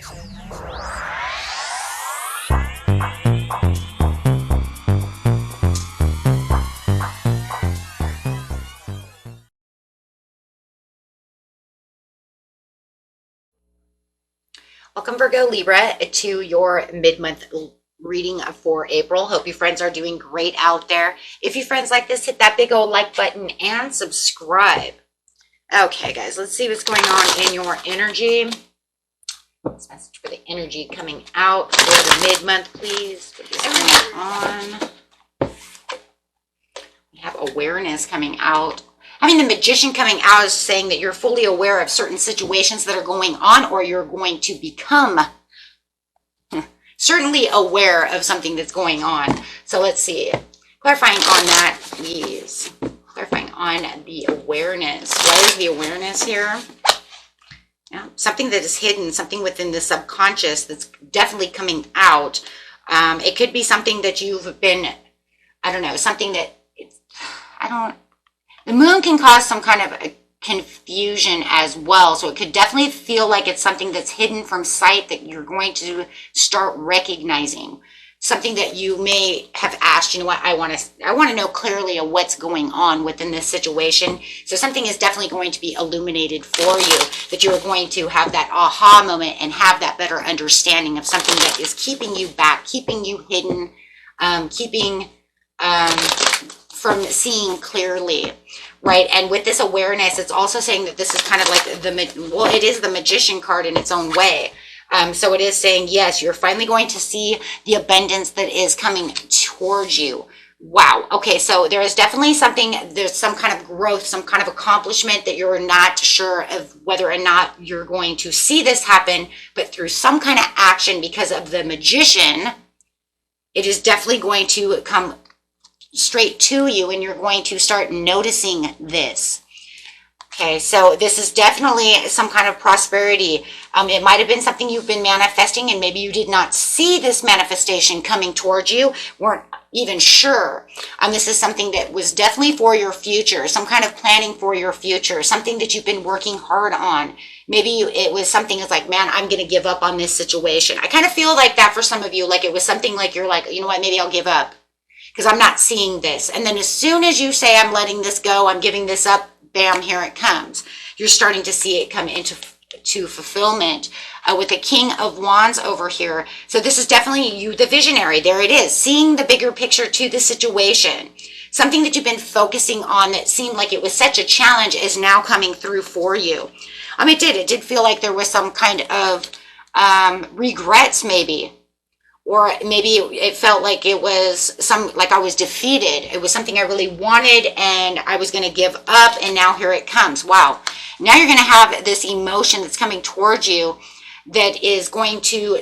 Welcome, Virgo Libra, to your mid-month reading for April. Hope you friends are doing great out there. If you friends like this, hit that big old like button and subscribe. Okay, guys, let's see what's going on in your energy. This message for the energy coming out for the mid-month, please. What is going on? We have awareness coming out. Having the Magician coming out is saying that you're fully aware of certain situations that are going on, or you're going to become certainly aware of something that's going on. So let's see. Clarifying on that, please. Clarifying on the awareness. What is the awareness here? Yeah, something that is hidden, something within the subconscious that's definitely coming out. It could be something that you've been, I don't know, something that, the moon can cause some kind of a confusion as well. So it could definitely feel like it's something that's hidden from sight that you're going to start recognizing. Something that you may have asked, you know what, I want to know clearly of what's going on within this situation. So something is definitely going to be illuminated for you, that you're going to have that aha moment and have that better understanding of something that is keeping you back, keeping you hidden, keeping from seeing clearly, right? And with this awareness, it's also saying that this is kind of like it is the Magician card in its own way. So it is saying, yes, you're finally going to see the abundance that is coming towards you. Wow. Okay, so there is definitely there's some kind of growth, some kind of accomplishment that you're not sure of whether or not you're going to see this happen, but through some kind of action because of the Magician, it is definitely going to come straight to you, and you're going to start noticing this. Okay, so this is definitely some kind of prosperity. It might have been something you've been manifesting, and maybe you did not see this manifestation coming towards you, weren't even sure. This is something that was definitely for your future, some kind of planning for your future, something that you've been working hard on. Maybe it was something that's like, man, I'm going to give up on this situation. I kind of feel like that for some of you, like it was something like you're like, you know what, maybe I'll give up because I'm not seeing this. And then as soon as you say, I'm letting this go, I'm giving this up, bam, here it comes. You're starting to see it come into fulfillment with the King of Wands over here. So this is definitely you, the visionary. There it is, seeing the bigger picture to the situation. Something that you've been focusing on that seemed like it was such a challenge is now coming through for you. It did feel like there was some kind of regrets maybe. Or maybe it felt like it was like I was defeated. It was something I really wanted and I was going to give up, and now here it comes. Wow. Now you're going to have this emotion that's coming towards you that is going to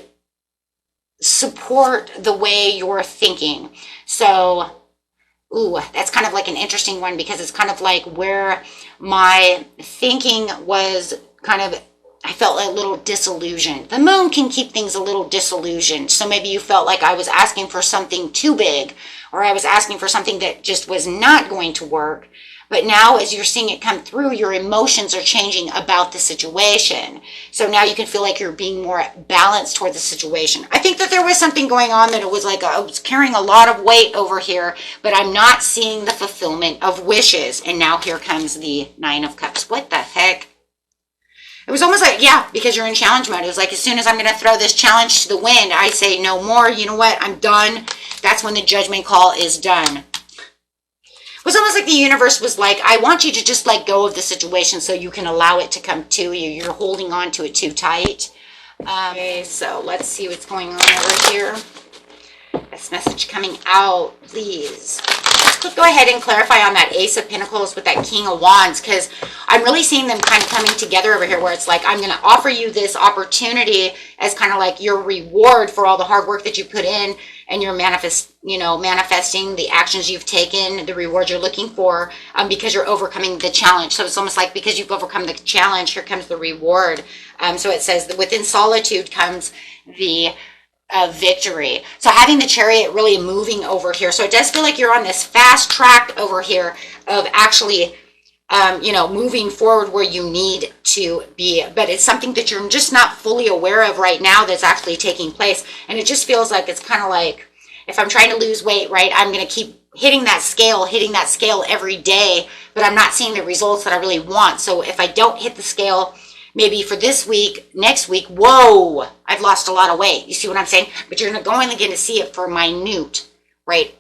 support the way you're thinking. So, that's kind of like an interesting one, because it's kind of like where my thinking was kind of, I felt a little disillusioned. The moon can keep things a little disillusioned. So maybe you felt like I was asking for something too big, or I was asking for something that just was not going to work. But now as you're seeing it come through, your emotions are changing about the situation. So now you can feel like you're being more balanced toward the situation. I think that there was something going on that it was like I was carrying a lot of weight over here, but I'm not seeing the fulfillment of wishes. And now here comes the Nine of Cups. What the heck? It was almost like, yeah, because you're in challenge mode. It was like, as soon as I'm going to throw this challenge to the wind, I say no more. You know what? I'm done. That's when the judgment call is done. It was almost like the universe was like, I want you to just let go of the situation so you can allow it to come to you. You're holding on to it too tight. Okay, so let's see what's going on over here. This message coming out, please. Let's go ahead and clarify on that Ace of Pentacles with that King of Wands, because I'm really seeing them kind of coming together over here, where it's like, I'm going to offer you this opportunity as kind of like your reward for all the hard work that you put in, and you're manifesting the actions you've taken, the reward you're looking for, because you're overcoming the challenge. So it's almost like, because you've overcome the challenge, here comes the reward. So it says that within solitude comes the victory. So having the Chariot really moving over here. So it does feel like you're on this fast track over here of actually you know, moving forward where you need to be. But it's something that you're just not fully aware of right now that's actually taking place. And it just feels like it's kind of like, if I'm trying to lose weight, right, I'm going to keep hitting that scale every day, but I'm not seeing the results that I really want. So if I don't hit the scale, maybe for this week, next week, whoa, I've lost a lot of weight. You see what I'm saying? But you're going to get to see it for minute, right?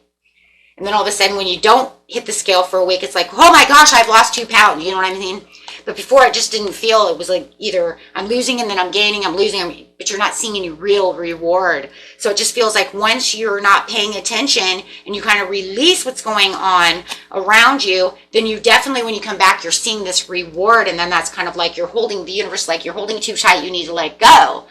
And then all of a sudden, when you don't hit the scale for a week, it's like, oh my gosh, I've lost 2 pounds. You know what I mean? But before, it just didn't feel, it was like either I'm losing and then I'm gaining, I'm losing, but you're not seeing any real reward. So it just feels like once you're not paying attention and you kind of release what's going on around you, then you definitely, when you come back, you're seeing this reward. And then that's kind of like you're holding the universe, like you're holding too tight, you need to let go.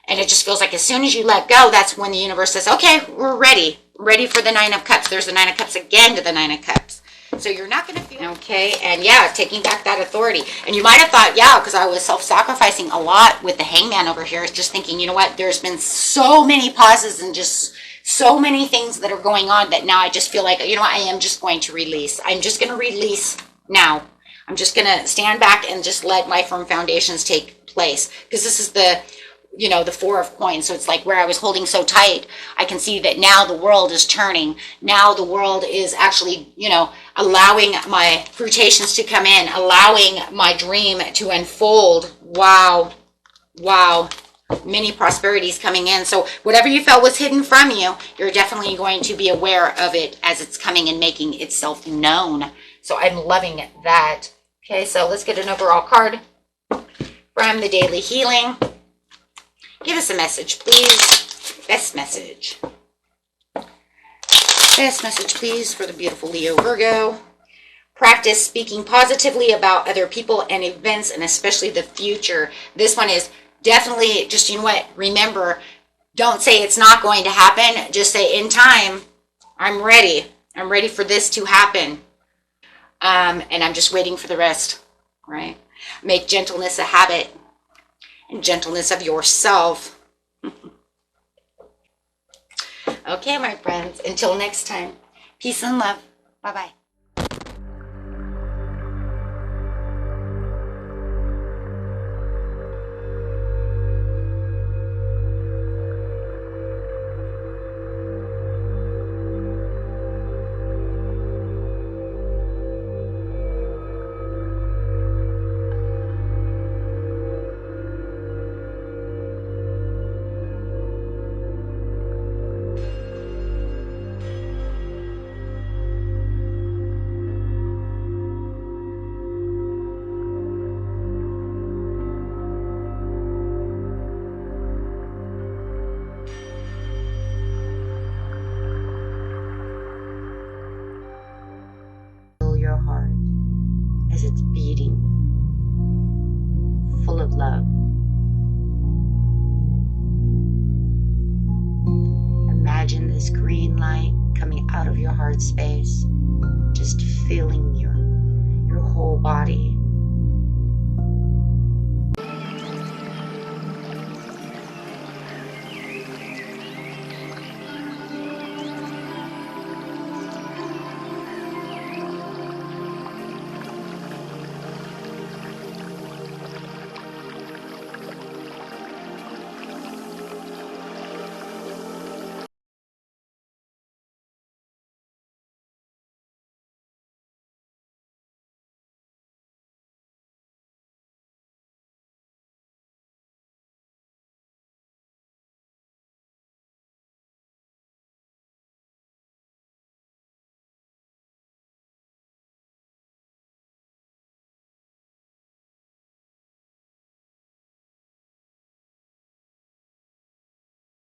And it just feels like as soon as you let go, that's when the universe says, okay, we're ready. Ready for the 9 of Cups. There's the 9 of Cups again to the 9 of Cups. So you're not going to feel, okay, and yeah, taking back that authority. And you might have thought, yeah, because I was self-sacrificing a lot with the Hangman over here, just thinking, you know what, there's been so many pauses and just so many things that are going on that now I just feel like, you know what, I am just going to release. I'm just going to release now. I'm just going to stand back and just let my firm foundations take place. Because this is the, you know, the 4 of coins. So it's like where I was holding so tight, I can see that now the world is turning. Now the world is actually, you know, allowing my fruitations to come in, allowing my dream to unfold. Wow. Wow. Many prosperities coming in. So whatever you felt was hidden from you, you're definitely going to be aware of it as it's coming and making itself known. So I'm loving that. Okay, so let's get an overall card from the Daily Healing. Give us a message, please. Best message. Best message, please, for the beautiful Leo Virgo. Practice speaking positively about other people and events, and especially the future. This one is definitely just, you know what, remember, don't say it's not going to happen. Just say, in time, I'm ready. I'm ready for this to happen. And I'm just waiting for the rest, right? Make gentleness a habit. And gentleness of yourself. Okay, my friends, until next time, peace and love. Bye-bye. Your heart as it's beating, full of love. Imagine this green light coming out of your heart space, just filling your whole body.